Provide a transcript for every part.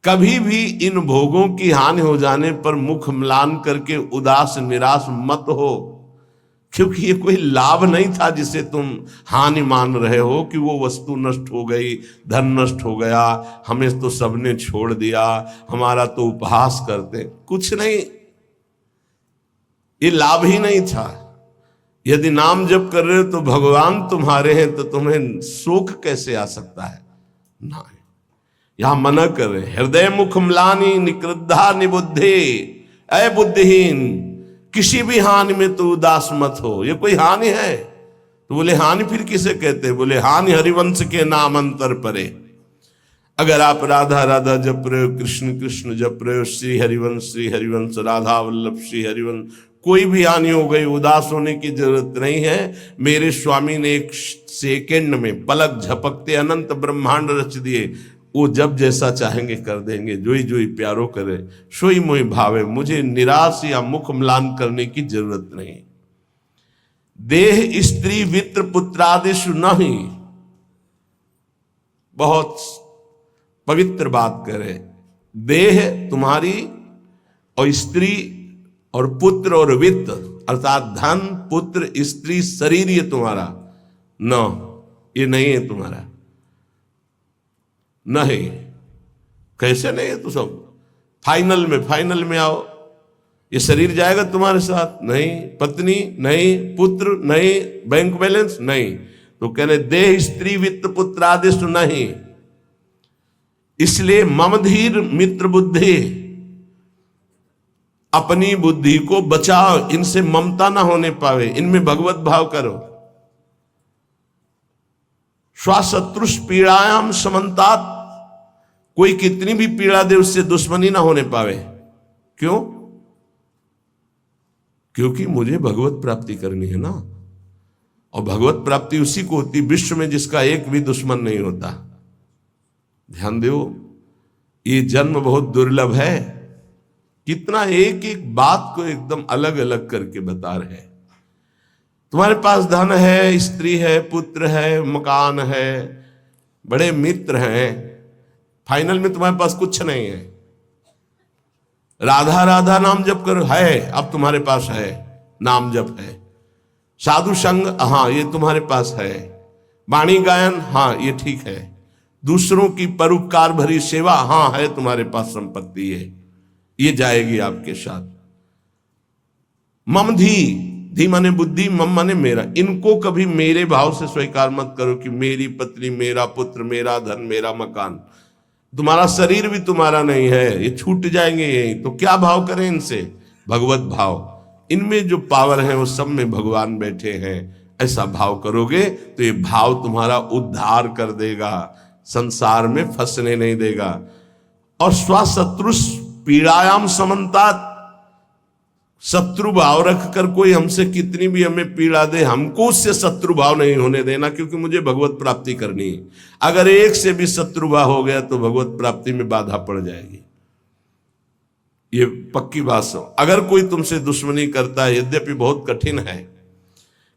कभी भी इन भोगों की हानि हो जाने पर मुख म्लान करके उदास निराश मत हो, क्योंकि ये कोई लाभ नहीं था जिसे तुम हानि मान रहे हो कि वो वस्तु नष्ट हो गई, धन नष्ट हो गया, हमें तो सबने छोड़ दिया, हमारा तो उपहास करते। कुछ नहीं, ये लाभ ही नहीं था। यदि नाम जप कर रहे हो तो भगवान तुम्हारे हैं, तो तुम्हें शोक कैसे आ सकता है? ना, यहां मना कर रहे, हृदय मुख म्लानी निकृद्धा निबुद्धे, अय बुद्धिहीन, किसी भी हानि में तो उदास मत हो। ये कोई हानि है? तो बोले हानि फिर किसे कहते? बोले हानि हरिवंश के नाम अंतर परे। अगर आप राधा राधा जप रहे हो, कृष्ण कृष्ण जप रहे हो, श्री हरिवंश राधा वल्लभ श्री हरिवंश, कोई भी हानि हो गई, उदास होने की जरूरत नहीं है। मेरे स्वामी ने एक सेकेंड में पलक झपकते अनंत ब्रह्मांड रच दिए। वो जब जैसा चाहेंगे कर देंगे, जोई जोई प्यारो करे सोई मोई भावे। मुझे निराश या मुख म्लान करने की जरूरत नहीं। देह स्त्री वित्र पुत्रादिशु नहीं, बहुत पवित्र बात करे। देह तुम्हारी और स्त्री और पुत्र और वित्त अर्थात धन पुत्र स्त्री शरीर ये तुम्हारा न, ये नहीं है तुम्हारा, नहीं। कैसे नहीं है? तो सब फाइनल में आओ, ये शरीर जाएगा तुम्हारे साथ? नहीं। पत्नी नहीं, पुत्र नहीं, बैंक बैलेंस नहीं। तो कह रहे देह स्त्री वित्त पुत्र आदेश नहीं। इसलिए मम धीर मित्र बुद्धि, अपनी बुद्धि को बचाओ, इनसे ममता ना होने पावे, इनमें भगवत भाव करो। स्वशत्रुष पीड़ायाम समन्तात, कोई कितनी भी पीड़ा दे उससे दुश्मनी ना होने पावे। क्यों? क्योंकि मुझे भगवत प्राप्ति करनी है ना, और भगवत प्राप्ति उसी को होती विश्व में जिसका एक भी दुश्मन नहीं होता। ध्यान दो, ये जन्म बहुत दुर्लभ है। कितना एक एक बात को एकदम अलग अलग करके बता रहे हैं। तुम्हारे पास धन है, स्त्री है, पुत्र है, मकान है, बड़े मित्र हैं, फाइनल में तुम्हारे पास कुछ नहीं है। राधा राधा नाम जप करो, है, अब तुम्हारे पास है, नाम जप है। साधु संग, हाँ ये तुम्हारे पास है। वाणी गायन, हाँ ये ठीक है। दूसरों की परोपकार भरी सेवा, हाँ है तुम्हारे पास संपत्ति है, ये जाएगी आपके साथ। मम धी माने बुद्धि, मम माने मेरा। इनको कभी मेरे भाव से स्वीकार मत करो कि मेरी पत्नी, मेरा पुत्र, मेरा धन, मेरा मकान। तुम्हारा शरीर भी तुम्हारा नहीं है, ये छूट जाएंगे यही। तो क्या भाव करें इनसे? भगवत भाव। इनमें जो पावर है वो सब में भगवान बैठे हैं, ऐसा भाव करोगे तो ये भाव तुम्हारा उद्धार कर देगा, संसार में फंसने नहीं देगा। और स्वशत्रुष पीड़ायाम समन्तात, शत्रु भाव रखकर कोई हमसे कितनी भी हमें पीड़ा दे, हमको उससे शत्रु भाव नहीं होने देना, क्योंकि मुझे भगवत प्राप्ति करनी है। अगर एक से भी शत्रु भाव हो गया तो भगवत प्राप्ति में बाधा पड़ जाएगी, ये पक्की बात हो। अगर कोई तुमसे दुश्मनी करता है, यद्यपि बहुत कठिन है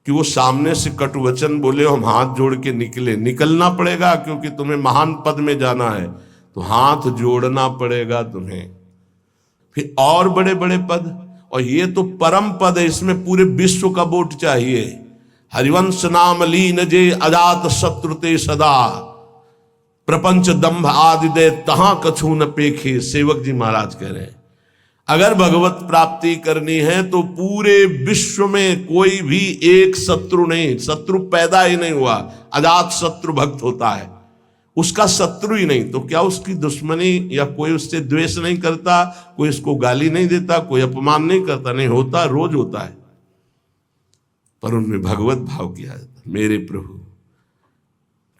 कि वो सामने से कटु वचन बोले, हम हाथ जोड़ के निकलना पड़ेगा, क्योंकि तुम्हें महान पद में जाना है, तो हाथ जोड़ना पड़ेगा तुम्हें। फिर और बड़े बड़े पद, और ये तो परम पद है, इसमें पूरे विश्व का वोट चाहिए। हरिवंश नाम लीन जे अजात शत्रुते सदा, प्रपंच दंभ आदि दे तहां कछु न पेखे। सेवक जी महाराज कह रहे हैं, अगर भगवत प्राप्ति करनी है तो पूरे विश्व में कोई भी एक शत्रु नहीं, शत्रु पैदा ही नहीं हुआ। अजात शत्रु भक्त होता है, उसका शत्रु ही नहीं, तो क्या उसकी दुश्मनी या कोई उससे द्वेष नहीं करता, कोई उसको गाली नहीं देता, कोई अपमान नहीं करता? नहीं होता, रोज होता है। पर उनमें भगवत भाव किया जाता, मेरे प्रभु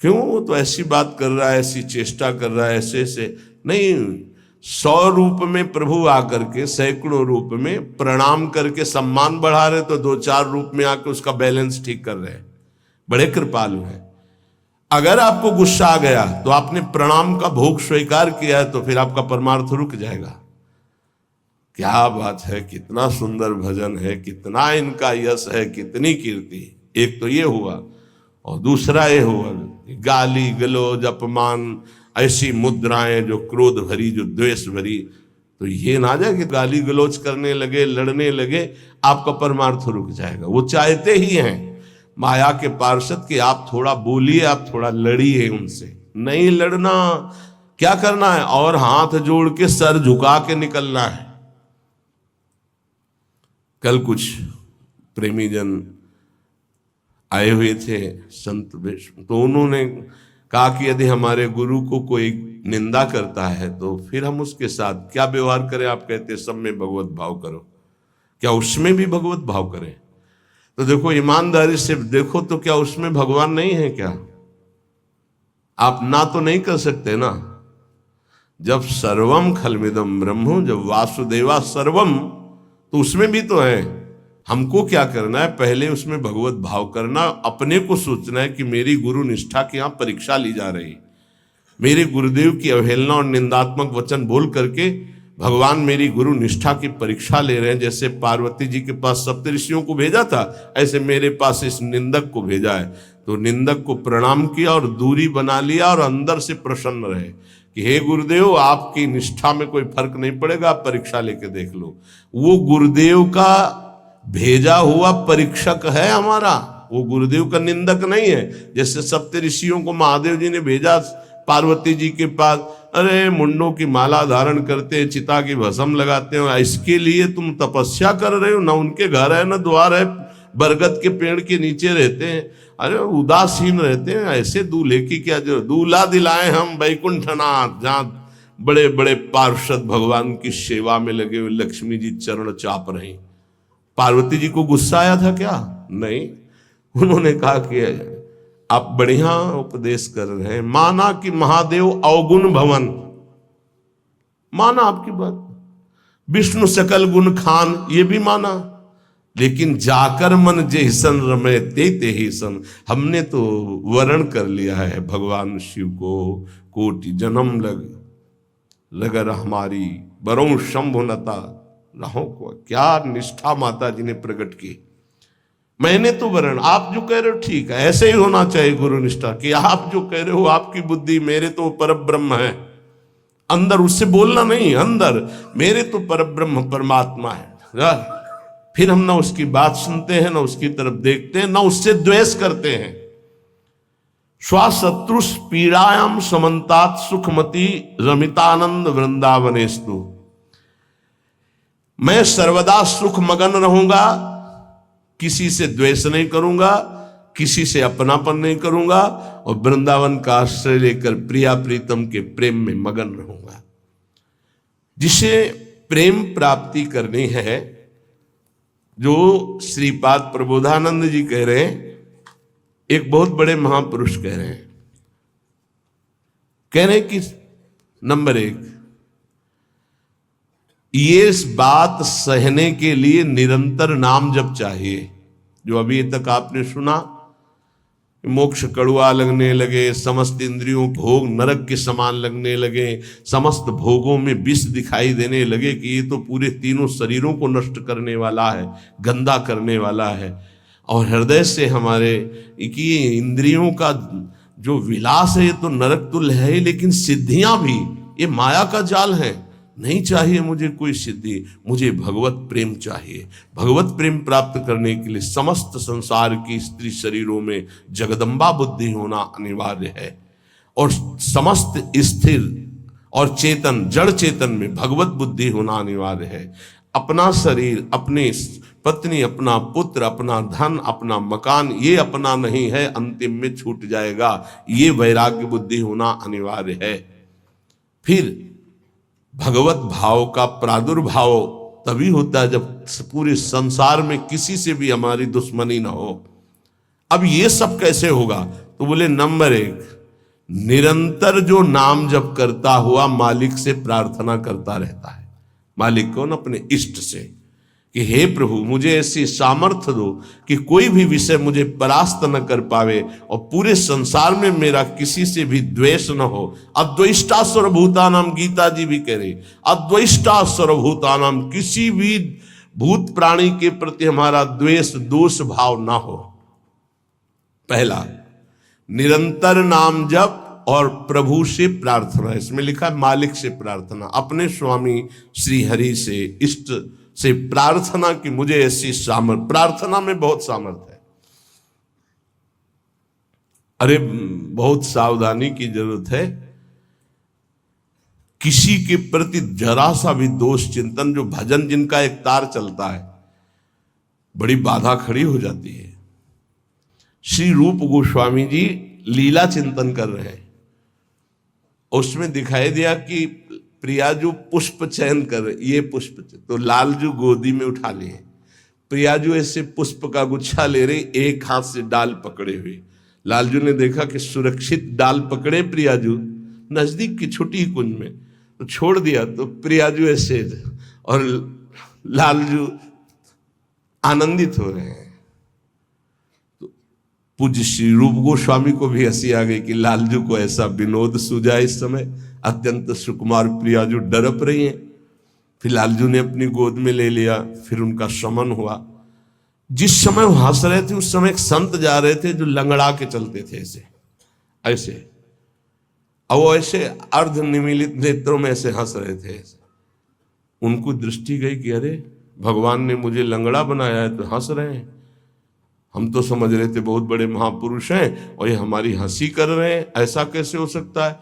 क्यों वो तो ऐसी बात कर रहा है, ऐसी चेष्टा कर रहा है, ऐसे ऐसे नहीं। 100 रूप में प्रभु आकर के, सैकड़ों रूप में प्रणाम करके सम्मान बढ़ा रहे, तो 2-4 रूप में आकर उसका बैलेंस ठीक कर रहे हैं। बड़े कृपालु हैं। अगर आपको गुस्सा आ गया तो आपने प्रणाम का भोग स्वीकार किया है, तो फिर आपका परमार्थ रुक जाएगा। क्या बात है, कितना सुंदर भजन है, कितना इनका यश है, कितनी कीर्ति। एक तो ये हुआ, और दूसरा ये हुआ गाली गलौज अपमान, ऐसी मुद्राएं जो क्रोध भरी, जो द्वेष भरी, तो ये ना जाए कि गाली गलौज करने लगे, लड़ने लगे, आपका परमार्थ रुक जाएगा। वो चाहते ही हैं माया के पार्षद कि आप थोड़ा बोलिए, आप थोड़ा लड़िए उनसे। नहीं लड़ना, क्या करना है, और हाथ जोड़ के सर झुका के निकलना है। कल कुछ प्रेमी जन आए हुए थे संत विष्णु, तो उन्होंने कहा कि यदि हमारे गुरु को कोई निंदा करता है तो फिर हम उसके साथ क्या व्यवहार करें। आप कहते सब में भगवत भाव करो, क्या उसमें भी भगवत भाव करें? तो देखो, ईमानदारी से देखो तो क्या उसमें भगवान नहीं है क्या? आप ना तो नहीं कर सकते ना। जब सर्वम खलमिदम ब्रह्म, जब वासुदेवा सर्वम, तो उसमें भी तो है। हमको क्या करना है, पहले उसमें भगवत भाव करना, अपने को सोचना है कि मेरी गुरु निष्ठा की यहाँ परीक्षा ली जा रही, मेरे गुरुदेव की अवहेलना और निंदात्मक वचन बोल करके भगवान मेरी गुरु निष्ठा की परीक्षा ले रहे हैं। जैसे पार्वती जी के पास सप्तऋषियों को भेजा था, ऐसे मेरे पास इस निंदक को भेजा है। तो निंदक को प्रणाम किया और दूरी बना लिया और अंदर से प्रसन्न रहे कि हे गुरुदेव, आपकी निष्ठा में कोई फर्क नहीं पड़ेगा, आप परीक्षा लेके देख लो। वो गुरुदेव का भेजा हुआ परीक्षक है हमारा, वो गुरुदेव का निंदक नहीं है। जैसे सप्तऋषियों को महादेव जी ने भेजा पार्वती जी के पास, अरे मुंडों की माला धारण करते, चिता की भस्म लगाते हो, इसके लिए तुम तपस्या कर रहे हो, ना उनके घर है ना द्वार है, बरगद के पेड़ के नीचे रहते हैं, अरे उदासीन रहते हैं, ऐसे दूल्हे की क्या जरूरत। दूल्हा दिलाए हम वैकुंठनाथ, जहाँ बड़े बड़े पार्षद भगवान की सेवा में लगे हुए लक्ष्मी जी चरण चाप रही। पार्वती जी को गुस्सा आया था क्या? नहीं, उन्होंने कहा कि आप बढ़िया उपदेश कर रहे हैं, माना कि महादेव अवगुण भवन, माना आपकी बात, विष्णु सकल गुण खान, ये भी माना, लेकिन जाकर मन जैसन रमे ते ही सन, हमने तो वर्ण कर लिया है भगवान शिव को, कोटि जन्म लगर हमारी बरों शंभुनता रहो को। क्या निष्ठा माता जी ने प्रकट की। मैंने तो वर्ण, आप जो कह रहे हो ठीक है, ऐसे ही होना चाहिए गुरु निष्ठा कि आप जो कह रहे हो आपकी बुद्धि, मेरे तो परब्रह्म है अंदर, उससे बोलना नहीं, अंदर मेरे तो परब्रह्म परमात्मा है। फिर हम ना उसकी बात सुनते हैं, ना उसकी तरफ देखते हैं, ना उससे द्वेष करते हैं। स्वाशत्रुष पीड़ायाम समन्तात सुखमती रमितानंद वृंदावनेस्तु, मैं सर्वदा सुख मगन रहूंगा, किसी से द्वेष नहीं करूंगा, किसी से अपनापन नहीं करूंगा, और वृंदावन का आश्रय लेकर प्रिया प्रीतम के प्रेम में मगन रहूंगा। जिसे प्रेम प्राप्ति करनी है, जो श्रीपाद प्रबोधानंद जी कह रहे हैं, एक बहुत बड़े महापुरुष कह रहे हैं कि नंबर 1, ये बात सहने के लिए निरंतर नाम जप चाहिए। जो अभी तक आपने सुना, मोक्ष कड़ुआ लगने लगे, समस्त इंद्रियों भोग नरक के समान लगने लगे, समस्त भोगों में विष दिखाई देने लगे कि ये तो पूरे तीनों शरीरों को नष्ट करने वाला है, गंदा करने वाला है, और हृदय से हमारे कि इंद्रियों का जो विलास है ये तो नरक तुल्य है, लेकिन सिद्धियां भी ये माया का जाल है। नहीं चाहिए मुझे कोई सिद्धि, मुझे भगवत प्रेम चाहिए। भगवत प्रेम प्राप्त करने के लिए समस्त संसार की स्त्री शरीरों में जगदम्बा बुद्धि होना अनिवार्य है, और समस्त स्थिर और चेतन जड़ चेतन में भगवत बुद्धि होना अनिवार्य है। अपना शरीर, अपनी पत्नी, अपना पुत्र, अपना धन, अपना मकान, ये अपना नहीं है, अंतिम में छूट जाएगा, ये वैराग्य बुद्धि होना अनिवार्य है। फिर भगवत भाव का प्रादुर्भाव तभी होता है जब पूरे संसार में किसी से भी हमारी दुश्मनी ना हो। अब ये सब कैसे होगा? तो बोले नंबर 1, निरंतर जो नाम जप करता हुआ मालिक से प्रार्थना करता रहता है। मालिक कौन? अपने इष्ट से, कि हे प्रभु मुझे ऐसी सामर्थ्य दो कि कोई भी विषय मुझे परास्त न कर पावे, और पूरे संसार में मेरा किसी से भी द्वेष न हो। अद्वेष्टा सर्वभूतानाम, गीता जी भी कह रही, अद्वेष्टा सर्वभूतानाम, किसी भी भूत प्राणी के प्रति हमारा द्वेष दोष भाव ना हो। पहला, निरंतर नाम जप और प्रभु से प्रार्थना, इसमें लिखा है मालिक से प्रार्थना, अपने स्वामी श्री हरि से, इष्ट से प्रार्थना कि मुझे ऐसी सामर्थ, प्रार्थना में बहुत सामर्थ है। अरे बहुत सावधानी की जरूरत है। किसी के प्रति जरा सा भी दोष चिंतन, जो भजन जिनका एक तार चलता है, बड़ी बाधा खड़ी हो जाती है। श्री रूप गोस्वामी जी लीला चिंतन कर रहे हैं, उसमें दिखाई दिया कि प्रियाजू पुष्प चयन कर रहे, ये पुष्प तो लालजू गोदी में उठा लिए, प्रियाजू ऐसे पुष्प का गुच्छा ले रहे, एक हाथ से डाल पकड़े हुए। लालजू ने देखा कि सुरक्षित डाल पकड़े प्रियाजू नजदीक की छोटी कुंज में, तो छोड़ दिया, तो प्रियाजू ऐसे और लालजू आनंदित हो रहे हैं। तो पूज्य श्री रूप गोस्वामी को भी हंसी आ गई कि लालजू को ऐसा विनोद सूझा। इस समय अत्यंत सुकुमार प्रियाजू डरप रही हैं। फिर लालजू ने अपनी गोद में ले लिया, फिर उनका शमन हुआ। जिस समय वो हंस रहे थे उस समय एक संत जा रहे थे जो लंगड़ा के चलते थे, ऐसे ऐसे, और वो ऐसे अर्ध निमीलित नेत्रों में ऐसे हंस रहे थे ऐसे। उनको दृष्टि गई कि अरे भगवान ने मुझे लंगड़ा बनाया है तो हंस रहे हैं, हम तो समझ रहे थे बहुत बड़े महापुरुष हैं और ये हमारी हंसी कर रहे हैं, ऐसा कैसे हो सकता है।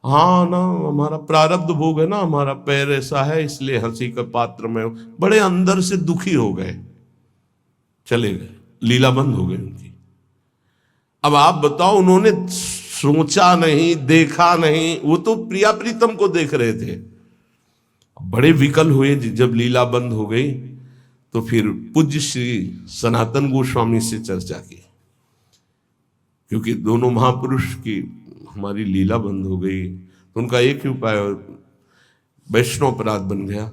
हाँ ना, हमारा प्रारब्ध भोग है ना, हमारा पैर ऐसा है इसलिए हंसी का पात्र में। बड़े अंदर से दुखी हो गए, चले गए, लीला बंद हो गई उनकी। अब आप बताओ, उन्होंने सोचा नहीं, देखा नहीं, वो तो प्रिया प्रीतम को देख रहे थे। बड़े विकल हुए जब लीला बंद हो गई, तो फिर पूज्य श्री सनातन गोस्वामी से चर्चा की, क्योंकि दोनों महापुरुष की हमारी लीला बंद हो गई, तो उनका एक ही उपाय वैष्णव अपराध बन गया।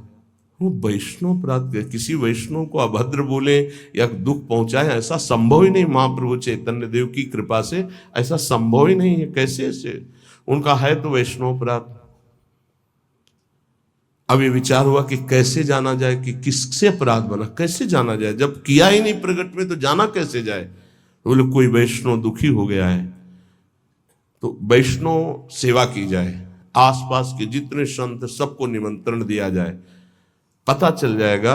वो वैष्णव अपराध, किसी वैष्णव को अभद्र बोले या दुख पहुंचाए, ऐसा संभव ही नहीं। महाप्रभु चैतन्य देव की कृपा से ऐसा संभव ही नहीं है। कैसे ऐसे उनका है तो वैष्णव अपराध। अब ये विचार हुआ कि कैसे जाना जाए कि किससे अपराध बना, कैसे जाना जाए, जब किया ही नहीं प्रकट में तो जाना कैसे जाए। तो बोले कोई वैष्णव दुखी हो गया है तो वैष्णव सेवा की जाए, आसपास के जितने संत सबको निमंत्रण दिया जाए, पता चल जाएगा,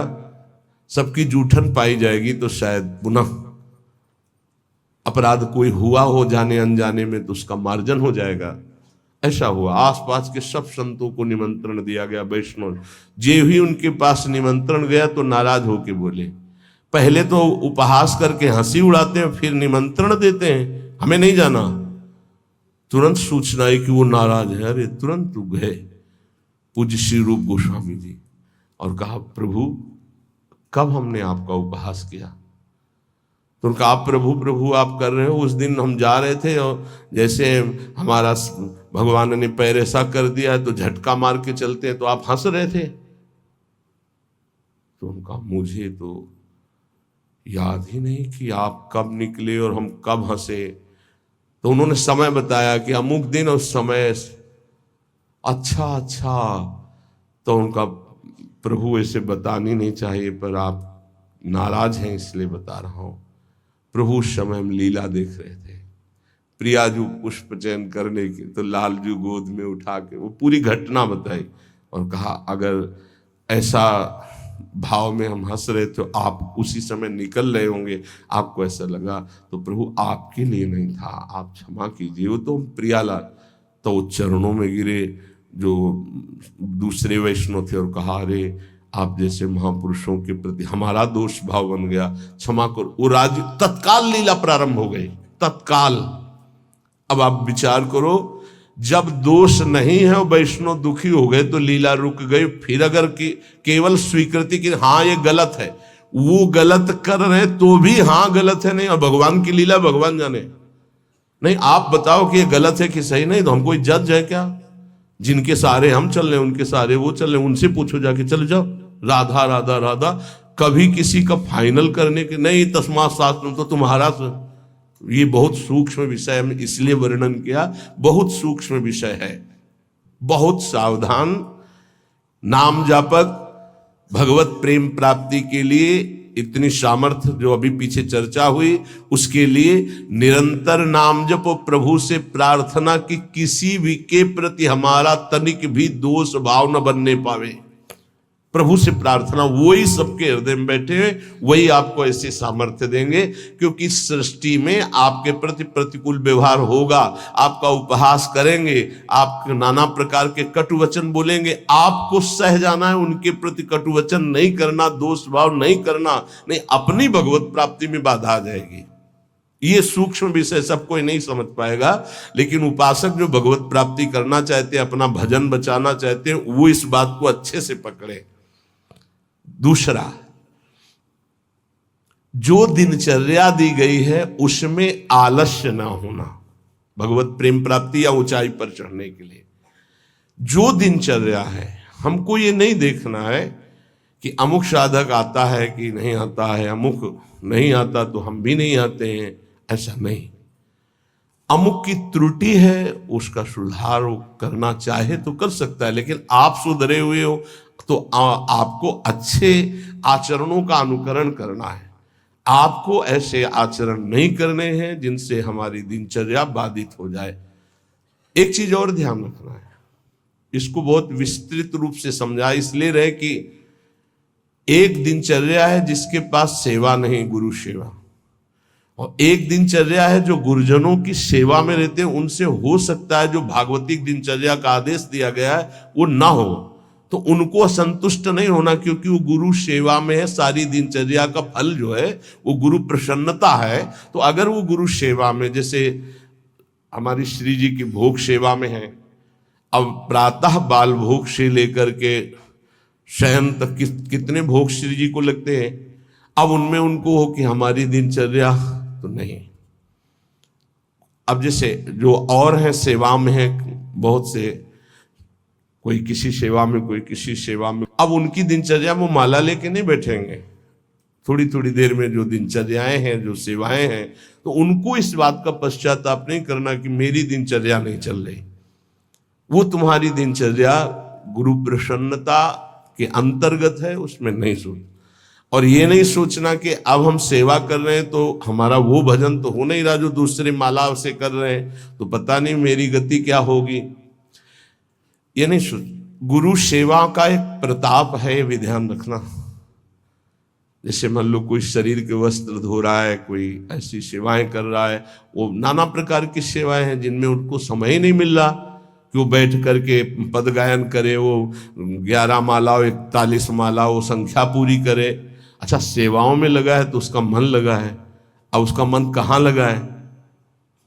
सबकी जूठन पाई जाएगी तो शायद पुनः अपराध कोई हुआ हो जाने अनजाने में तो उसका मार्जन हो जाएगा। ऐसा हुआ, आसपास के सब संतों को निमंत्रण दिया गया वैष्णव। जे ही उनके पास निमंत्रण गया तो नाराज होके बोले, पहले तो उपहास करके हंसी उड़ाते हैं, फिर निमंत्रण देते हैं, हमें नहीं जाना। तुरंत सूचना है कि वो नाराज है। अरे तुरंत गए पूज्य श्री रूप गोस्वामी जी और कहा, प्रभु कब हमने आपका उपहास किया। तो उनका आप प्रभु प्रभु आप कर रहे हो, उस दिन हम जा रहे थे और जैसे हमारा भगवान ने पैर ऐसा कर दिया है तो झटका मार के चलते हैं, तो आप हंस रहे थे। तो उनका मुझे तो याद ही नहीं कि आप कब निकले और हम कब हंसे। तो उन्होंने समय बताया कि अमुक दिन और समय। अच्छा, तो उनका प्रभु ऐसे बतानी नहीं चाहिए, पर आप नाराज हैं इसलिए बता रहा हूं। प्रभु उस समय हम लीला देख रहे थे, प्रियाजू पुष्प चयन करने की, तो लालजू गोद में उठा के वो पूरी घटना बताई और कहा, अगर ऐसा भाव में हम हंस रहे तो आप उसी समय निकल रहे होंगे, आपको ऐसा लगा तो प्रभु आपके लिए नहीं था, आप क्षमा कीजिए। वो तो प्रियालाल तो वो चरणों में गिरे जो दूसरे वैष्णव थे और कहा, अरे आप जैसे महापुरुषों के प्रति हमारा दोष भाव बन गया, क्षमा करो। वो राज्य तत्काल लीला प्रारंभ हो गई, तत्काल। अब आप विचार करो, जब दोष नहीं है वैष्णव दुखी हो गए तो लीला रुक गई। फिर अगर केवल स्वीकृति की हाँ ये गलत है, वो गलत कर रहे तो भी हाँ गलत है, नहीं, और भगवान की लीला भगवान जाने। नहीं, आप बताओ कि ये गलत है कि सही, नहीं तो हम कोई जज है क्या। जिनके सारे हम चल रहे उनके सारे वो चल रहे, उनसे पूछो जाके, चल जाओ राधा राधा राधा। कभी किसी का फाइनल करने के नहीं, तस्मात् शास्त्रम तो तुम्हारा। ये बहुत सूक्ष्म विषय है, इसलिए वर्णन किया, बहुत सूक्ष्म विषय है। बहुत सावधान। नाम जापक भगवत प्रेम प्राप्ति के लिए इतनी सामर्थ्य जो अभी पीछे चर्चा हुई, उसके लिए निरंतर नाम जपो, प्रभु से प्रार्थना कि किसी भी के प्रति हमारा तनिक भी दोष भाव न बनने पावे। प्रभु से प्रार्थना, वही सबके हृदय में बैठे हैं, वही आपको ऐसे सामर्थ्य देंगे। क्योंकि सृष्टि में आपके प्रति प्रतिकूल व्यवहार होगा, आपका उपहास करेंगे, आप नाना प्रकार के कटु वचन बोलेंगे, आपको सह जाना है, उनके प्रति कटु वचन नहीं करना, दोष भाव नहीं करना, नहीं अपनी भगवत प्राप्ति में बाधा आ जाएगी। ये सूक्ष्म विषय सब कोई नहीं समझ पाएगा, लेकिन उपासक जो भगवत प्राप्ति करना चाहते हैं, अपना भजन बचाना चाहते हैं, वो इस बात को अच्छे से पकड़े। दूसरा, जो दिनचर्या दी गई है उसमें आलस्य ना होना, भगवत प्रेम प्राप्ति या ऊंचाई पर चढ़ने के लिए जो दिनचर्या है, हमको ये नहीं देखना है कि अमुक साधक आता है कि नहीं आता है, अमुक नहीं आता तो हम भी नहीं आते हैं, ऐसा नहीं। अमुक की त्रुटि है, उसका सुधार करना चाहे तो कर सकता है, लेकिन आप सुधरे हुए हो तो आपको अच्छे आचरणों का अनुकरण करना है। आपको ऐसे आचरण नहीं करने हैं जिनसे हमारी दिनचर्या बाधित हो जाए। एक चीज और ध्यान रखना है, इसको बहुत विस्तृत रूप से समझा इसलिए रहे कि एक दिनचर्या है जिसके पास सेवा नहीं, गुरु सेवा, और एक दिनचर्या है जो गुरुजनों की सेवा में रहते हैं। उनसे हो सकता है जो भागवतिक दिनचर्या का आदेश दिया गया है वो ना हो, तो उनको असंतुष्ट नहीं होना, क्योंकि वो गुरु सेवा में है। सारी दिनचर्या का फल जो है वो गुरु प्रसन्नता है। तो अगर वो गुरु सेवा में, जैसे हमारी श्री जी की भोग सेवा में है, अब प्रातः बाल भोग से लेकर के शयन तक कितने भोग श्री जी को लगते हैं, अब उनमें उनको हो कि हमारी दिनचर्या तो नहीं। अब जैसे जो और हैं सेवा में है, बहुत से, कोई किसी सेवा में, कोई किसी सेवा में, अब उनकी दिनचर्या वो माला लेके नहीं बैठेंगे। थोड़ी थोड़ी देर में जो दिनचर्याएं हैं, जो सेवाएं हैं, तो उनको इस बात का पश्चाताप नहीं करना कि मेरी दिनचर्या नहीं चल रही। वो तुम्हारी दिनचर्या गुरु प्रसन्नता के अंतर्गत है, उसमें नहीं सोच। और ये नहीं सोचना कि अब हम सेवा कर रहे हैं तो हमारा वो भजन तो हो नहीं रहा जो दूसरे माला से कर रहे हैं, तो पता नहीं मेरी गति क्या होगी। ये नहीं सोच। गुरु सेवा का एक प्रताप है, ये भी ध्यान रखना। जैसे मान लो कोई शरीर के वस्त्र धो रहा है, कोई ऐसी सेवाएं कर रहा है, वो नाना प्रकार की सेवाएं हैं जिनमें उनको समय ही नहीं मिल रहा कि वो बैठ करके पद गायन करे, वो 11 माला 41 माला वो संख्या पूरी करे। अच्छा, सेवाओं में लगा है तो उसका मन लगा है। अब उसका मन कहाँ लगा है?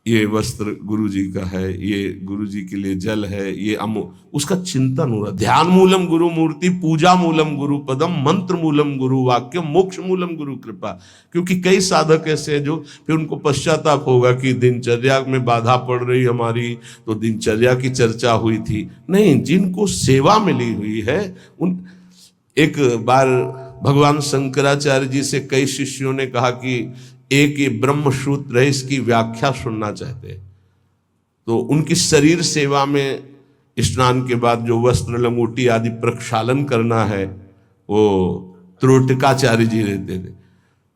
ये वस्त्र गुरु जी का है, ये गुरु जी के लिए जल है, ये उसका चिंतन हो रहा। ध्यान मूलम गुरु मूर्ति, पूजा मूलम गुरु पदम, मंत्र मूलम गुरु वाक्य, मोक्ष मूलम गुरु कृपा। क्योंकि कई साधक ऐसे हैं जो फिर उनको पश्चाताप होगा कि दिनचर्या में बाधा पड़ रही हमारी, तो दिनचर्या की चर्चा हुई थी। नहीं, जिनको सेवा मिली हुई है उन। एक बार भगवान शंकराचार्य जी से कई शिष्यों ने कहा कि एक ये ब्रह्म सूत्र है, इसकी व्याख्या सुनना चाहते हैं। तो उनकी शरीर सेवा में स्नान के बाद जो वस्त्र लंगोटी आदि प्रक्षालन करना है, वो त्रोटकाचार्य जी रहते थे।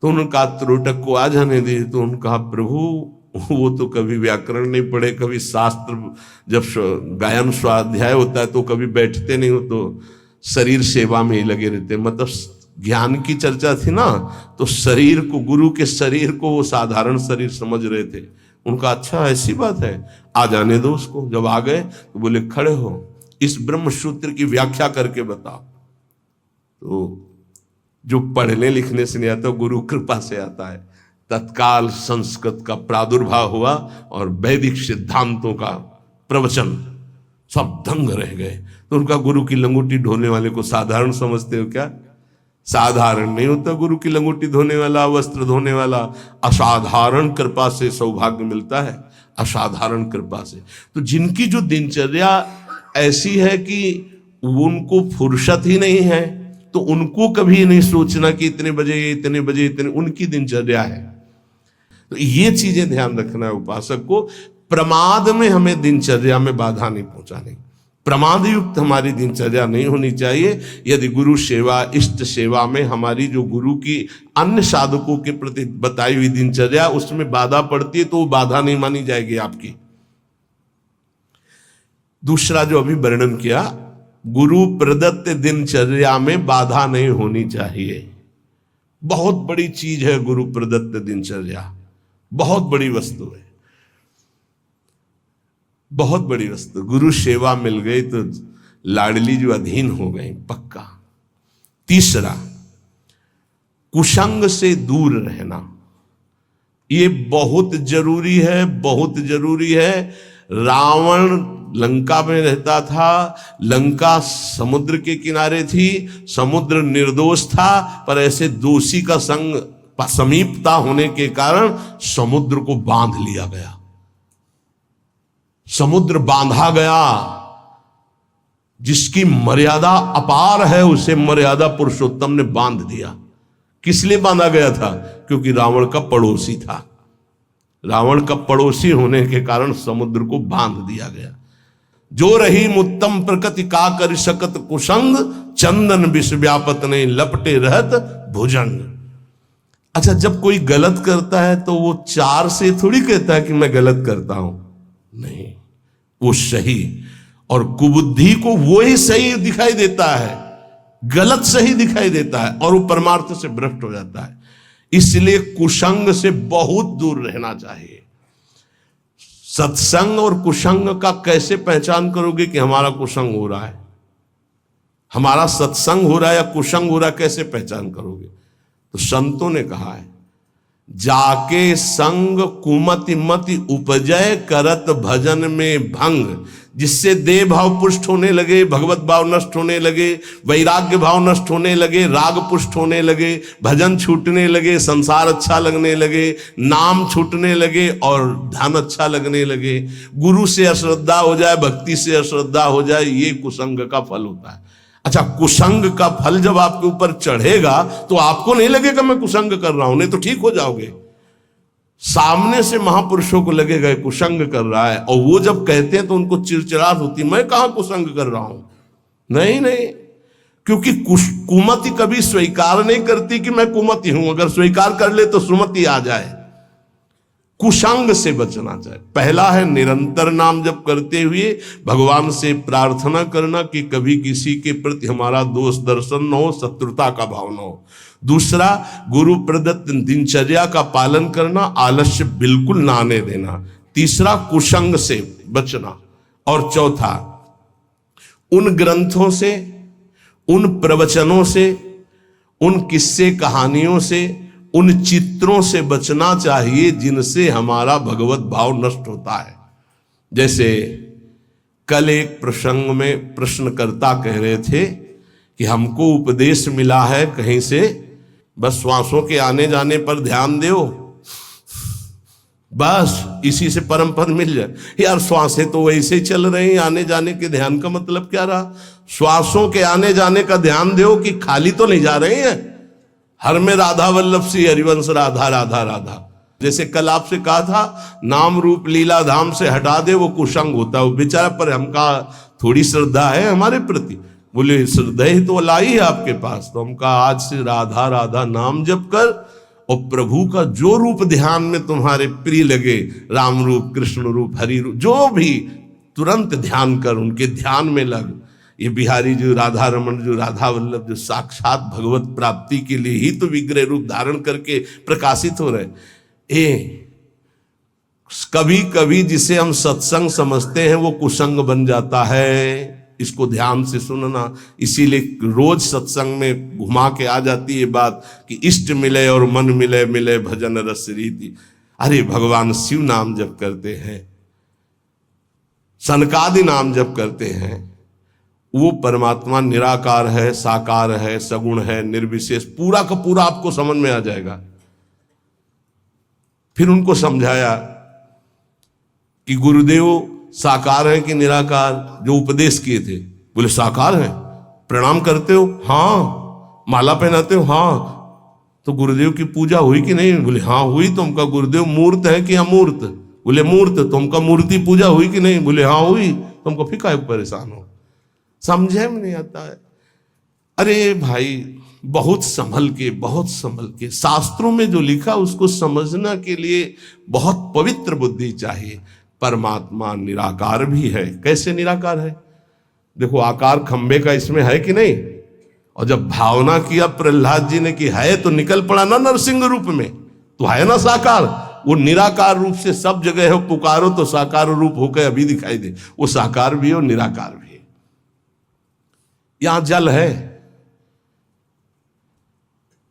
तो उन्होंने कहा त्रोटक को आ जाने दिए। तो उन्होंने कहा प्रभु वो तो कभी व्याकरण नहीं पढ़े, कभी शास्त्र, जब गायन स्वाध्याय होता है तो कभी बैठते नहीं हो, तो शरीर सेवा में ही लगे रहते। मतलब ज्ञान की चर्चा थी ना, तो शरीर को, गुरु के शरीर को वो साधारण शरीर समझ रहे थे। उनका अच्छा ऐसी बात है, आ जाने दो उसको। जब आ गए तो बोले खड़े हो, इस ब्रह्म सूत्र की व्याख्या करके बताओ। तो जो पढ़ने लिखने से नहीं आता, गुरु कृपा से आता है। तत्काल संस्कृत का प्रादुर्भाव हुआ और वैदिक सिद्धांतों का प्रवचन, सब दंग रह गए। तो उनका गुरु की लंगोटी ढोने वाले को साधारण समझते हो क्या? साधारण नहीं होता गुरु की लंगोटी धोने वाला, वस्त्र धोने वाला। असाधारण कृपा से सौभाग्य मिलता है, असाधारण कृपा से। तो जिनकी जो दिनचर्या ऐसी है कि उनको फुर्सत ही नहीं है, तो उनको कभी नहीं सोचना कि इतने बजे इतने बजे इतने, उनकी दिनचर्या है। तो ये चीजें ध्यान रखना है उपासक को। प्रमाद में हमें दिनचर्या में बाधा नहीं पहुंचानी। प्रमाद युक्त हमारी दिनचर्या नहीं होनी चाहिए। यदि गुरु सेवा, इष्ट सेवा में हमारी जो गुरु की अन्य साधकों के प्रति बताई हुई दिनचर्या उसमें बाधा पड़ती है तो वो बाधा नहीं मानी जाएगी आपकी। दूसरा जो अभी वर्णन किया, गुरु प्रदत्त दिनचर्या में बाधा नहीं होनी चाहिए। बहुत बड़ी चीज है गुरु प्रदत्त दिनचर्या, बहुत बड़ी वस्तु है, बहुत बड़ी वस्तु। गुरु सेवा मिल गई तो लाडली जो अधीन हो गई पक्का। तीसरा, कुसंग से दूर रहना, ये बहुत जरूरी है, बहुत जरूरी है। रावण लंका में रहता था, लंका समुद्र के किनारे थी, समुद्र निर्दोष था, पर ऐसे दोषी का संग समीपता होने के कारण समुद्र को बांध लिया गया, समुद्र बांधा गया। जिसकी मर्यादा अपार है उसे मर्यादा पुरुषोत्तम ने बांध दिया। किस लिए बांधा गया था? क्योंकि रावण का पड़ोसी था। रावण का पड़ोसी होने के कारण समुद्र को बांध दिया गया। जो रही मुत्तम प्रकृति का कर सकत कुसंग, चंदन विष व्यापत ने लपटे रहत भुजंग। अच्छा, जब कोई गलत करता है तो वो चार से थोड़ी कहता है कि मैं गलत करता हूं, नहीं, वो सही और कुबुद्धि को वो ही सही दिखाई देता है, गलत सही दिखाई देता है और वो परमार्थ से भ्रष्ट हो जाता है। इसलिए कुसंग से बहुत दूर रहना चाहिए। सत्संग और कुसंग का कैसे पहचान करोगे कि हमारा कुसंग हो रहा है, हमारा सत्संग हो रहा है या कुसंग हो रहा है, कैसे पहचान करोगे? तो संतों ने कहा है, जाके संग कुमति मति उपजय करत भजन में भंग, जिससे देह भाव पुष्ट होने लगे, भगवत भाव नष्ट होने लगे, वैराग्य भाव नष्ट होने लगे, राग पुष्ट होने लगे, भजन छूटने लगे, संसार अच्छा लगने लगे, नाम छूटने लगे और ध्यान अच्छा लगने लगे। गुरु से अश्रद्धा हो जाए, भक्ति से अश्रद्धा हो जाए, ये कुसंग का फल होता है। अच्छा, कुसंग का फल जब आपके ऊपर चढ़ेगा तो आपको नहीं लगेगा मैं कुसंग कर रहा हूं, नहीं तो ठीक हो जाओगे। सामने से महापुरुषों को लगेगा कुसंग कर रहा है, और वो जब कहते हैं तो उनको चिड़चिड़ाहट होती, मैं कहां कुसंग कर रहा हूं। नहीं नहीं, क्योंकि कुमति कभी स्वीकार नहीं करती कि मैं कुमति हूं। अगर स्वीकार कर ले तो सुमति आ जाए। कुसंग से बचना चाहिए। पहला है निरंतर नाम जप करते हुए भगवान से प्रार्थना करना कि कभी किसी के प्रति हमारा दोष दर्शन न हो, शत्रुता का भाव न हो। दूसरा, गुरु प्रदत्त दिनचर्या का पालन करना, आलस्य बिल्कुल ना आने देना। तीसरा, कुसंग से बचना। और चौथा, उन ग्रंथों से, उन प्रवचनों से, उन किस्से कहानियों से, उन चित्रों से बचना चाहिए जिनसे हमारा भगवत भाव नष्ट होता है। जैसे कल एक प्रसंग में प्रश्नकर्ता कह रहे थे कि हमको उपदेश मिला है कहीं से, बस श्वासों के आने जाने पर ध्यान दो, बस इसी से परम पद मिल जाए। यार, श्वासें तो वैसे ही चल रही हैं, आने जाने के ध्यान का मतलब क्या रहा? श्वासों के आने जाने का ध्यान दो कि खाली तो नहीं जा रही हैं। हर में राधा वल्लभ सी हरिवंश, राधा राधा राधा। जैसे कल आपसे कहा था, नाम रूप लीला धाम से हटा दे वो कुसंग होता है। वो बेचारा, पर हमका थोड़ी श्रद्धा है हमारे प्रति। बोले श्रद्धा ही तो लाई है आपके पास। तो हमका आज से राधा राधा नाम जप कर, और प्रभु का जो रूप ध्यान में तुम्हारे प्रिय लगे, राम रूप, कृष्ण रूप, हरि रूप, जो भी, तुरंत ध्यान कर, उनके ध्यान में लग। ये बिहारी जो राधा रमन, जो राधा वल्लभ, जो साक्षात भगवत प्राप्ति के लिए ही तो विग्रह रूप धारण करके प्रकाशित हो रहे। कभी कभी जिसे हम सत्संग समझते हैं वो कुसंग बन जाता है। इसको ध्यान से सुनना। इसीलिए रोज सत्संग में घुमा के आ जाती है बात कि इष्ट मिले और मन मिले, मिले भजन रस रीति। अरे भगवान शिव नाम जप करते हैं, सनकादि नाम जप करते हैं, वो परमात्मा निराकार है, साकार है, सगुण है, निर्विशेष, पूरा का पूरा आपको समझ में आ जाएगा। फिर उनको समझाया कि गुरुदेव साकार है कि निराकार, जो उपदेश किए थे। बोले साकार है। प्रणाम करते हो? हाँ। माला पहनाते हो? हाँ। तो गुरुदेव की पूजा हुई कि नहीं? बोले हाँ हुई। तो उनका गुरुदेव मूर्त है कि अमूर्त? बोले मूर्त। तो उनका मूर्ति पूजा हुई कि नहीं? बोले हाँ हुई। तो हमको फिर काहे परेशान हो? समझे में नहीं आता है। अरे भाई, बहुत संभल के शास्त्रों में जो लिखा उसको समझना के लिए बहुत पवित्र बुद्धि चाहिए। परमात्मा निराकार भी है। कैसे निराकार है? देखो, आकार खंबे का इसमें है कि नहीं? और जब भावना किया प्रहलाद जी ने कि है, तो निकल पड़ा ना नरसिंह रूप में, तो है ना साकार। वो निराकार रूप से सब जगह है, पुकारो तो साकार रूप होकर अभी दिखाई दे। वो साकार भी है और निराकार भी है। यहां जल है,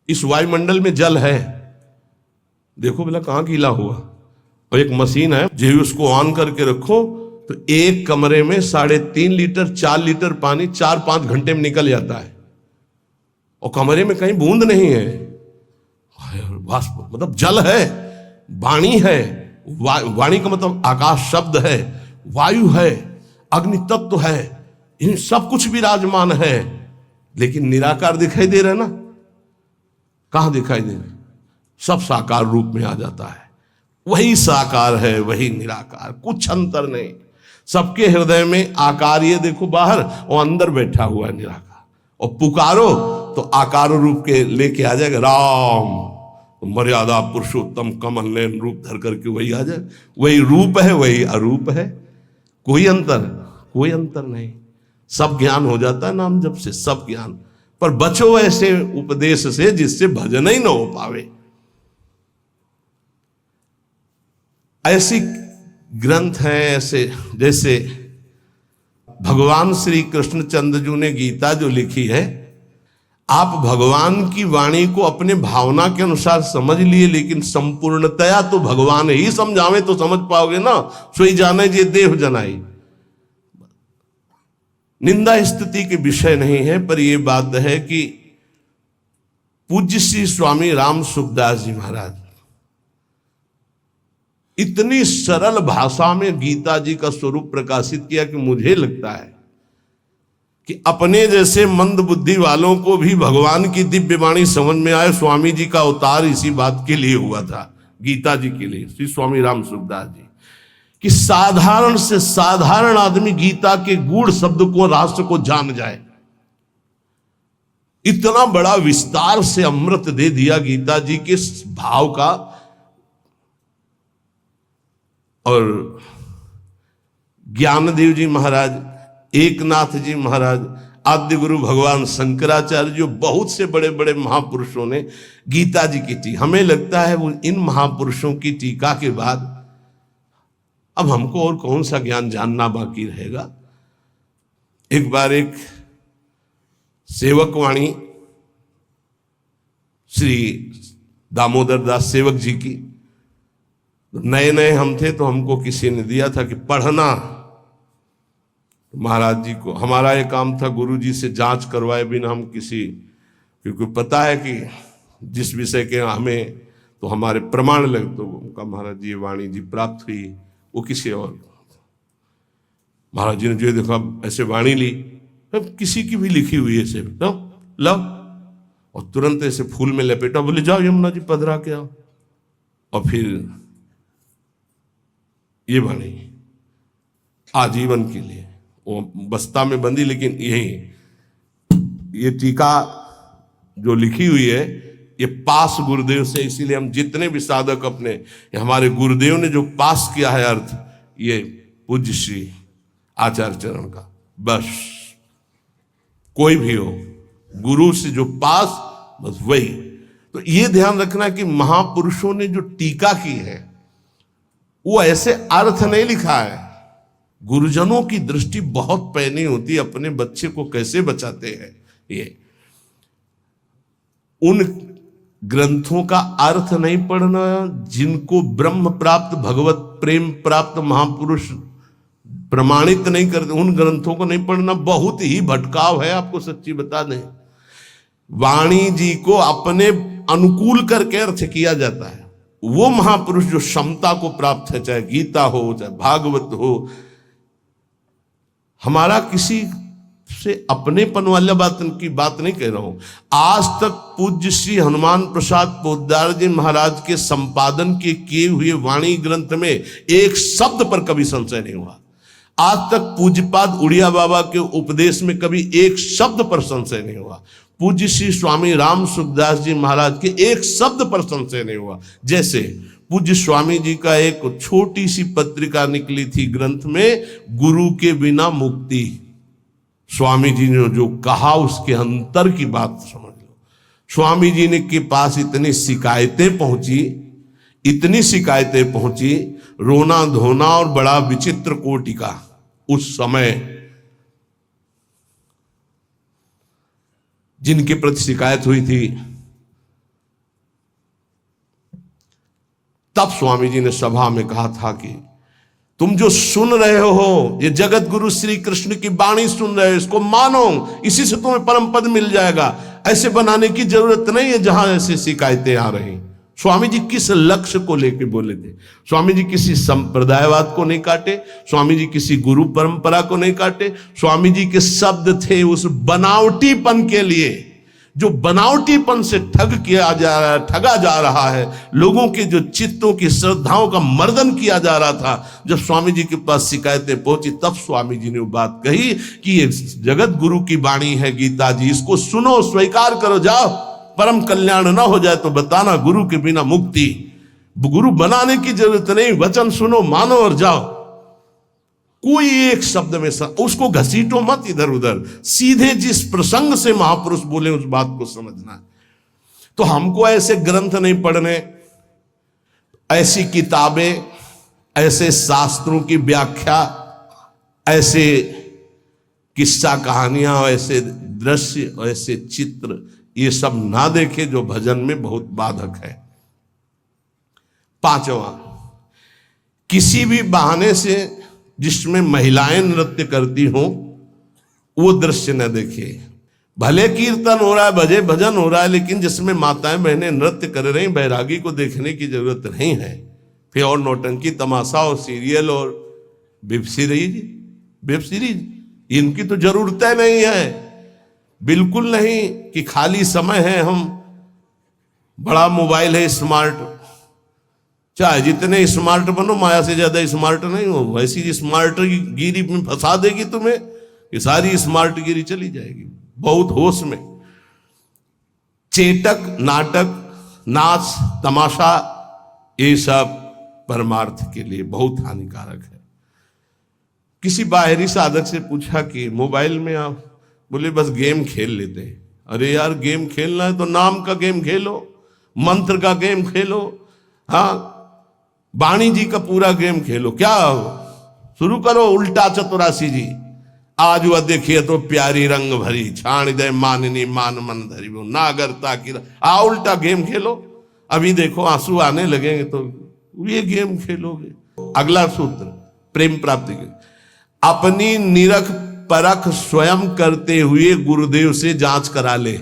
इस वायुमंडल में जल है। देखो भला कहां गीला हुआ। और एक मशीन है, जो उसको ऑन करके रखो तो एक कमरे में 3.5 लीटर 4 लीटर पानी 4-5 घंटे में निकल जाता है, और कमरे में कहीं बूंद नहीं है। मतलब जल है, वाणी है। वाणी का मतलब आकाश शब्द है, वायु है, अग्नि तत्व है, इन सब कुछ विराजमान है, लेकिन निराकार दिखाई दे रहा है ना। कहां दिखाई दे रहा? सब साकार रूप में आ जाता है। वही साकार है, वही निराकार, कुछ अंतर नहीं। सबके हृदय में आकार, ये देखो बाहर, और अंदर बैठा हुआ है निराकार। और पुकारो तो आकार रूप के लेके आ जाएगा। राम, तो मर्यादा पुरुषोत्तम कमल नयन रूप धर करके वही आ जाए। वही रूप है, वही अरूप है, कोई अंतर नहीं। सब ज्ञान हो जाता है नाम जप से, सब ज्ञान। पर बचो ऐसे उपदेश से जिससे भजन ही न हो पावे। ऐसी ग्रंथ हैं ऐसे, जैसे भगवान श्री कृष्णचंद्र जी ने गीता जो लिखी है, आप भगवान की वाणी को अपने भावना के अनुसार समझ लिए, लेकिन संपूर्णतया तो भगवान ही समझावे तो समझ पाओगे ना। सोई जाने जे देव जनाई। निंदा स्थिति के विषय नहीं है, पर यह बात है कि पूज्य श्री स्वामी राम सुखदास जी महाराज इतनी सरल भाषा में गीता जी का स्वरूप प्रकाशित किया कि मुझे लगता है कि अपने जैसे मंद बुद्धि वालों को भी भगवान की दिव्य वाणी समझ में आए। स्वामी जी का अवतार इसी बात के लिए हुआ था, गीता जी के लिए, श्री स्वामी राम सुखदास जी, कि साधारण से साधारण आदमी गीता के गूढ़ शब्द को, राष्ट्र को जान जाए। इतना बड़ा विस्तार से अमृत दे दिया गीता जी के भाव का। और ज्ञानदेव जी महाराज, एकनाथ जी महाराज, आद्य गुरु भगवान शंकराचार्य, जो बहुत से बड़े बड़े महापुरुषों ने गीता जी की टीका, हमें लगता है वो इन महापुरुषों की टीका के बाद अब हमको और कौन सा ज्ञान जानना बाकी रहेगा। एक बार एक सेवकवाणी श्री दामोदर दास सेवक जी की, नए नए हम थे तो हमको किसी ने दिया था कि पढ़ना। महाराज जी को हमारा ये काम था, गुरु जी से जांच करवाए बिना हम किसी, क्योंकि पता है कि जिस विषय के हमें तो हमारे प्रमाण लग, तो उनका महाराज जी वाणी जी प्राप्त हुई, वो किसी और। महाराज जी ने जो देखा ऐसे वाणी ली, किसी की भी लिखी हुई ऐसे लो, और तुरंत ऐसे फूल में लपेटा, बोले जाओ यमुना जी पधरा के आओ। और फिर ये वाणी आजीवन के लिए वो बस्ता में बंदी, लेकिन ये टीका जो लिखी हुई है ये पास गुरुदेव से, इसीलिए हम जितने भी साधक अपने, हमारे गुरुदेव ने जो पास किया है अर्थ, ये पूज्य श्री आचार्य चरण का। बस कोई भी हो, गुरु से जो पास, बस वही। तो ये ध्यान रखना कि महापुरुषों ने जो टीका की है वो ऐसे अर्थ नहीं लिखा है। गुरुजनों की दृष्टि बहुत पैनी होती है, अपने बच्चे को कैसे बचाते हैं। ये उन ग्रंथों का अर्थ नहीं पढ़ना, जिनको ब्रह्म प्राप्त, भगवत प्रेम प्राप्त महापुरुष प्रमाणित नहीं करते, उन ग्रंथों को नहीं पढ़ना बहुत ही भटकाव है। आपको सच्ची बता दें, वाणी जी को अपने अनुकूल करके अर्थ किया जाता है। वो महापुरुष जो क्षमता को प्राप्त है, चाहे गीता हो चाहे भागवत हो, हमारा किसी से अपनेपन वाला बात नहीं कह रहा हूं। आज तक पूज्य श्री हनुमान प्रसाद पोद्दार जी महाराज के संपादन के किए हुए वाणी ग्रंथ में एक शब्द पर कभी संशय नहीं हुआ। आज तक पूज्यपाद उड़िया बाबा के उपदेश में कभी एक शब्द पर संशय नहीं हुआ। पूज्य श्री स्वामी राम सुखदास जी महाराज के एक शब्द पर संशय नहीं हुआ। जैसे पूज्य स्वामी जी का एक छोटी सी पत्रिका निकली थी ग्रंथ में, गुरु के बिना मुक्ति। स्वामी जी ने जो कहा उसके अंतर की बात समझ लो। स्वामी जी ने के पास इतनी शिकायतें पहुंची, रोना धोना और बड़ा विचित्र कोटि का उस समय जिनके प्रति शिकायत हुई थी। तब स्वामी जी ने सभा में कहा था कि तुम जो सुन रहे हो, ये जगत गुरु श्री कृष्ण की वाणी सुन रहे हो, इसको मानो, इसी से तुम्हें परम पद मिल जाएगा। ऐसे बनाने की जरूरत नहीं है जहां ऐसी शिकायतें आ रही। स्वामी जी किस लक्ष्य को लेकर बोले थे? स्वामी जी किसी संप्रदायवाद को नहीं काटे, स्वामी जी किसी गुरु परंपरा को नहीं काटे। स्वामी जी के शब्द थे उस बनावटीपन के लिए, जो बनावटीपन से ठगा जा रहा है, लोगों के जो चित्तों की श्रद्धाओं का मर्दन किया जा रहा था। जब स्वामी जी के पास शिकायतें पहुंची तब स्वामी जी ने वो बात कही कि ये जगत गुरु की वाणी है गीता जी, इसको सुनो, स्वीकार करो, जाओ, परम कल्याण ना हो जाए तो बताना, गुरु के बिना मुक्ति। गुरु बनाने की जरूरत नहीं, वचन सुनो, मानो और जाओ। कोई एक शब्द में उसको घसीटो मत इधर उधर, सीधे जिस प्रसंग से महापुरुष बोले उस बात को समझना। तो हमको ऐसे ग्रंथ नहीं पढ़ने, ऐसी किताबें, ऐसे शास्त्रों की व्याख्या, ऐसे किस्सा कहानियां, ऐसे दृश्य, ऐसे चित्र, ये सब ना देखे जो भजन में बहुत बाधक है। पांचवा, किसी भी बहाने से जिसमें महिलाएं नृत्य करती हों वो दृश्य न देखे। भले कीर्तन हो रहा है, भजे भजन हो रहा है, लेकिन जिसमें माताएं बहनें नृत्य कर रही, बैरागी को देखने की जरूरत नहीं है। फिर और नौटंकी तमाशा और सीरियल और वेब सीरीज इनकी तो जरूरत नहीं है, बिल्कुल नहीं। कि खाली समय है, हम बड़ा मोबाइल है स्मार्ट, चाहे जितने स्मार्ट बनो, माया से ज्यादा स्मार्ट नहीं हो। वैसी स्मार्ट गिरी में फंसा देगी तुम्हें, ये सारी स्मार्ट गिरी चली जाएगी। बहुत होश में। चेटक, नाटक, नाच, तमाशा, ये सब परमार्थ के लिए बहुत हानिकारक है। किसी बाहरी साधक से पूछा कि मोबाइल में आप, बोले बस गेम खेल लेते हैं। अरे यार, गेम खेलना है तो नाम का गेम खेलो, मंत्र का गेम खेलो, हाँ, वाणी जी का पूरा गेम खेलो। क्या शुरू करो उल्टा चतुरासी जी, आज वह देखिए तो प्यारी रंग भरी, छाण दे माननी मान मन धरी, वो नागरता की उल्टा गेम खेलो। अभी देखो आंसू आने लगेंगे तो ये गेम खेलोगे। अगला सूत्र प्रेम प्राप्ति के, अपनी निरख परख स्वयं करते हुए गुरुदेव से जांच करा ले।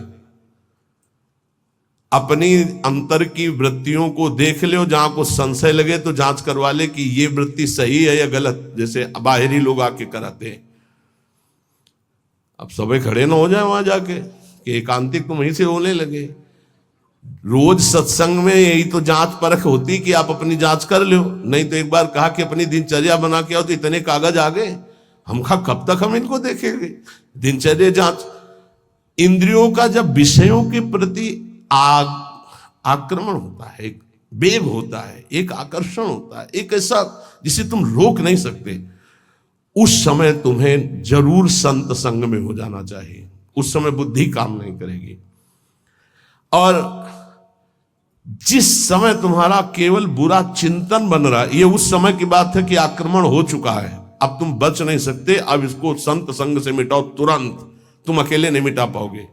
अपनी अंतर की वृत्तियों को देख ले, जहां को संशय लगे तो जांच करवा ले कि ये वृत्ति सही है या गलत, जैसे बाहरी लोग आके कराते हैं। अब सबे खड़े ना हो जाए वहां जाके कि एकांतिक तुम वहीं से होने लगे। रोज सत्संग में यही तो जांच परख होती कि आप अपनी जांच कर लो। नहीं तो एक बार कहा कि अपनी दिनचर्या बना के आओ तो इतने कागज आ गए। हम कहा कब तक हम इनको देखेंगे। दिनचर्या जांच, इंद्रियों का जब विषयों के प्रति आक्रमण होता है, एक वेग होता है, एक आकर्षण होता है, एक ऐसा जिसे तुम रोक नहीं सकते, उस समय तुम्हें जरूर संत संग में हो जाना चाहिए। उस समय बुद्धि काम नहीं करेगी। और जिस समय तुम्हारा केवल बुरा चिंतन बन रहा है, ये उस समय की बात है कि आक्रमण हो चुका है, अब तुम बच नहीं सकते। अब इसको संत संग से मिटाओ तुरंत, तुम अकेले नहीं मिटा पाओगे।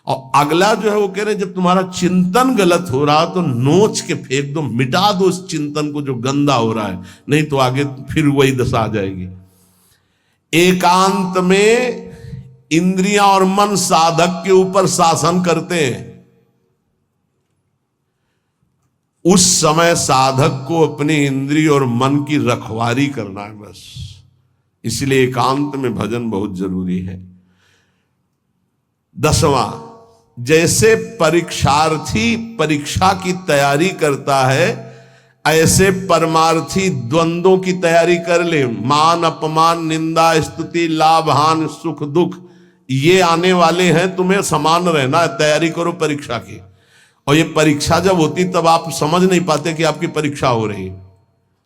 और अगला जो है वो कह रहे जब तुम्हारा चिंतन गलत हो रहा तो नोच के फेंक दो, मिटा दो उस चिंतन को जो गंदा हो रहा है, नहीं तो आगे फिर वही दशा आ जाएगी। एकांत में इंद्रियां और मन साधक के ऊपर शासन करते हैं। उस समय साधक को अपनी इंद्रिय और मन की रखवारी करना है बस। इसलिए एकांत में भजन बहुत जरूरी है। 10वां, जैसे परीक्षार्थी परीक्षा की तैयारी करता है, ऐसे परमार्थी द्वंद्वों की तैयारी कर ले। मान अपमान, निंदा स्तुति, लाभ हानि, सुख दुख, ये आने वाले हैं, तुम्हें समान रहना है। तैयारी करो परीक्षा की। और ये परीक्षा जब होती तब आप समझ नहीं पाते कि आपकी परीक्षा हो रही,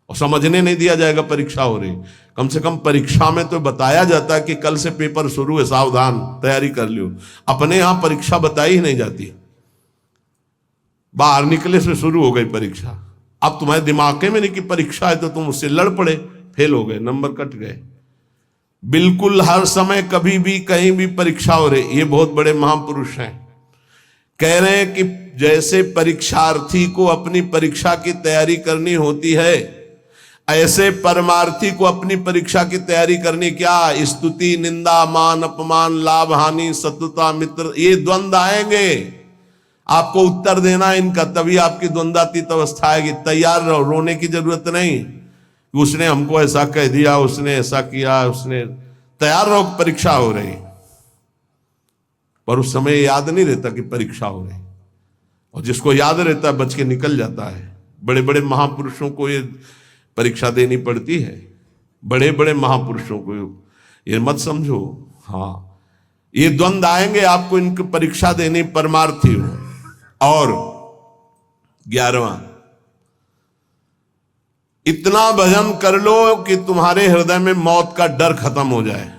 और समझने नहीं दिया जाएगा परीक्षा हो रही। कम से कम परीक्षा में तो बताया जाता है कि कल से पेपर शुरू है, सावधान, तैयारी कर लियो। अपने यहां परीक्षा बताई ही नहीं जाती, बाहर निकले से शुरू हो गई परीक्षा। अब तुम्हारे दिमाग में नहीं कि परीक्षा है, तो तुम उससे लड़ पड़े, फेल हो गए, नंबर कट गए। बिल्कुल हर समय कभी भी कहीं भी परीक्षा हो रही। ये बहुत बड़े महापुरुष हैं, कह रहे हैं कि जैसे परीक्षार्थी को अपनी परीक्षा की तैयारी करनी होती है, ऐसे परमार्थी को अपनी परीक्षा की तैयारी करनी। क्या? स्तुति, निंदा, मान अपमान, लाभ हानि, शत्रुता मित्र, ये द्वंद्व आएंगे, आपको उत्तर देना इनका, तभी आपकी द्वंद्वातीत अवस्था आएगी। तैयार रहो, रोने की जरूरत नहीं, उसने हमको ऐसा कह दिया, उसने ऐसा किया, उसने। तैयार रहो, परीक्षा हो रही। पर उस समय याद नहीं रहता कि परीक्षा हो रही, और जिसको याद रहता है बच के निकल जाता है। बड़े बड़े महापुरुषों को ये परीक्षा देनी पड़ती है, बड़े बड़े महापुरुषों को, ये मत समझो। हाँ, ये द्वंद्व आएंगे, आपको इनकी परीक्षा देनी, परमार्थी हो। और 11वां, इतना भजन कर लो कि तुम्हारे हृदय में मौत का डर खत्म हो जाए,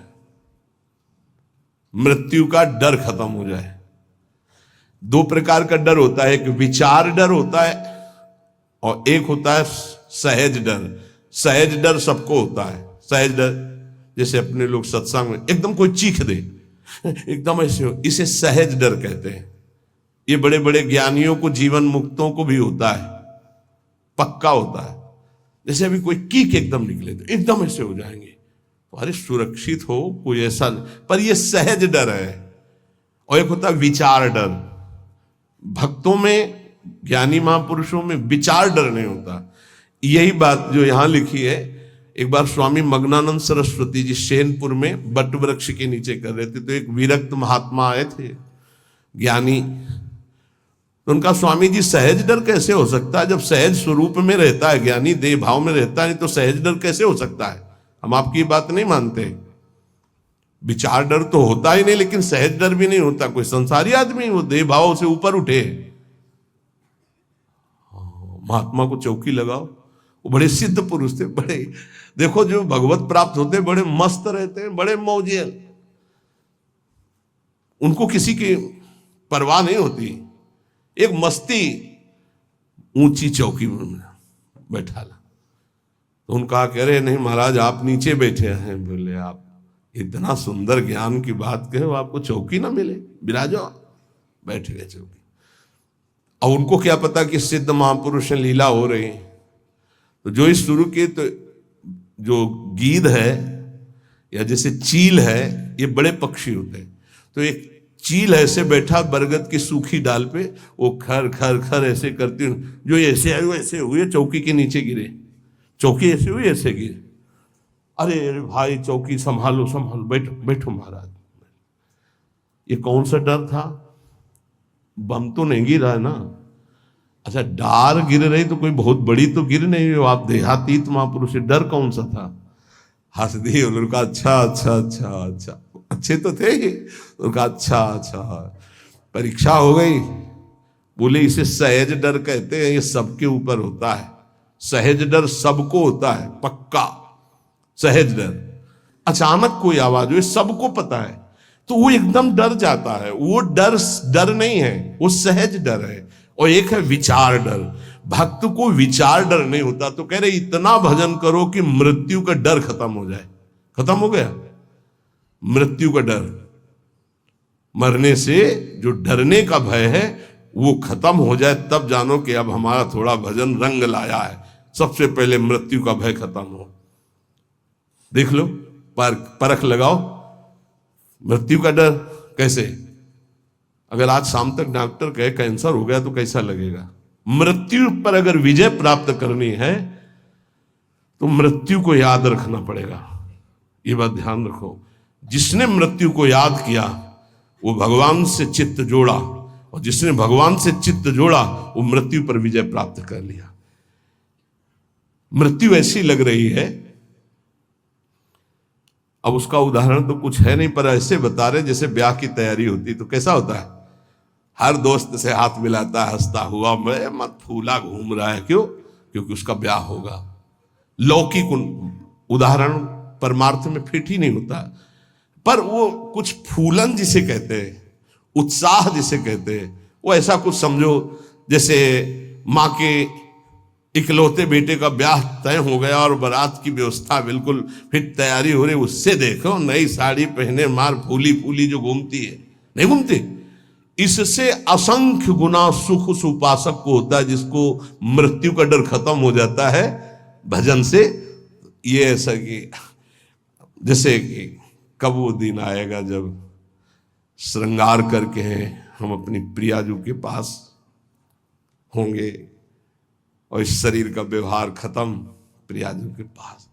मृत्यु का डर खत्म हो जाए। दो प्रकार का डर होता है, एक विचार डर होता है और एक होता है सहज डर। सहज डर सबको होता है। सहज डर जैसे अपने लोग सत्संग में एकदम कोई चीख दे, एकदम ऐसे हो, इसे सहज डर कहते हैं। ये बड़े बड़े ज्ञानियों को, जीवन मुक्तों को भी होता है, पक्का होता है। जैसे अभी कोई कीक एकदम निकले तो एकदम ऐसे हो जाएंगे, अरे सुरक्षित हो, कोई ऐसा नहीं। पर ये सहज डर है। और एक होता है विचार डर। भक्तों में, ज्ञानी महापुरुषों में विचार डर नहीं होता। यही बात जो यहां लिखी है, एक बार स्वामी मग्नानंद सरस्वती जी सेनपुर में बट वृक्ष के नीचे कर रहे थे, तो एक विरक्त महात्मा आए थे, ज्ञानी। तो उनका, स्वामी जी सहज डर कैसे हो सकता है? जब सहज स्वरूप में रहता है ज्ञानी, देह भाव में रहता है, नहीं तो सहज डर कैसे हो सकता है? हम आपकी बात नहीं मानते। विचार डर तो होता ही नहीं, लेकिन सहज डर भी नहीं होता। कोई संसारी आदमी वो देह भाव से ऊपर उठे। महात्मा को चौकी लगाओ, वो बड़े सिद्ध पुरुष थे, बड़े, देखो जो भगवत प्राप्त होते बड़े मस्त रहते हैं, बड़े मौजे, उनको किसी की परवाह नहीं होती। एक मस्ती, ऊंची चौकी में बैठा ला। तो उनका कह रहे, नहीं महाराज आप नीचे बैठे हैं। बोले, आप इतना सुंदर ज्ञान की बात कहे, आपको चौकी ना मिले, विराजो। बैठ गए चौकी। और उनको क्या पता कि सिद्ध महापुरुष में लीला हो रही। तो जो इस शुरू की, तो जो गीध है या जैसे चील है, ये बड़े पक्षी होते हैं। तो एक चील ऐसे बैठा बरगद की सूखी डाल पे, वो खर खर खर ऐसे करती, जो ऐसे आए वो ऐसे हुए, चौकी के नीचे गिरे। चौकी ऐसे हुई, ऐसे गिरे। अरे अरे भाई, चौकी संभालो संभालो, बैठो बैठो महाराज। ये कौन सा डर था? बम तो नहीं गिरा है ना? अच्छा, डार गिर रही तो कोई बहुत बड़ी तो गिर नहीं हो, आप देहातीत महापुरुष, डर कौन सा था? हंस दिए उनका, अच्छा अच्छा अच्छा अच्छा, अच्छे तो थे ही। उनका अच्छा अच्छा, परीक्षा हो गई। बोले, इसे सहज डर कहते हैं, ये सबके ऊपर होता है। सहज डर सबको होता है, पक्का सहज डर। अचानक कोई आवाज हुई, सबको पता है, तो वो एकदम डर जाता है। वो डर नहीं है, वो सहज डर है। और एक है विचार डर। भक्त को विचार डर नहीं होता। तो कह रहे, इतना भजन करो कि मृत्यु का डर खत्म हो जाए। खत्म हो गया मृत्यु का डर, मरने से जो डरने का भय है वो खत्म हो जाए, तब जानो कि अब हमारा थोड़ा भजन रंग लाया है। सबसे पहले मृत्यु का भय खत्म हो। देख लो, परख लगाओ, मृत्यु का डर कैसे। अगर आज शाम तक डॉक्टर कहे कैंसर हो गया तो कैसा लगेगा? मृत्यु पर अगर विजय प्राप्त करनी है तो मृत्यु को याद रखना पड़ेगा। ये बात ध्यान रखो, जिसने मृत्यु को याद किया वो भगवान से चित्त जोड़ा, और जिसने भगवान से चित्त जोड़ा वो मृत्यु पर विजय प्राप्त कर लिया। मृत्यु ऐसी लग रही है। अब उसका उदाहरण तो कुछ है नहीं, पर ऐसे बता रहे जैसे ब्याह की तैयारी होती तो कैसा होता है, हर दोस्त से हाथ मिलाता है हंसता हुआ, मैं मत फूला घूम रहा है, क्यों? क्योंकि उसका ब्याह होगा। लौकिक उदाहरण परमार्थ में फिट ही नहीं होता, पर वो कुछ फूलन जिसे कहते हैं, उत्साह जिसे कहते हैं, वो ऐसा कुछ समझो जैसे माँ के इकलौते बेटे का ब्याह तय हो गया और बारात की व्यवस्था बिल्कुल फिट तैयारी हो रही, उससे देखो नई साड़ी पहने मार फूली फूली जो घूमती है, नहीं घूमती? इससे असंख्य गुना सुख उस उपासक को होता है जिसको मृत्यु का डर खत्म हो जाता है भजन से। ये ऐसा कि जैसे कि कब वो दिन आएगा जब श्रृंगार करके हम अपनी प्रियाजू के पास होंगे और इस शरीर का व्यवहार खत्म प्रियाजू के पास।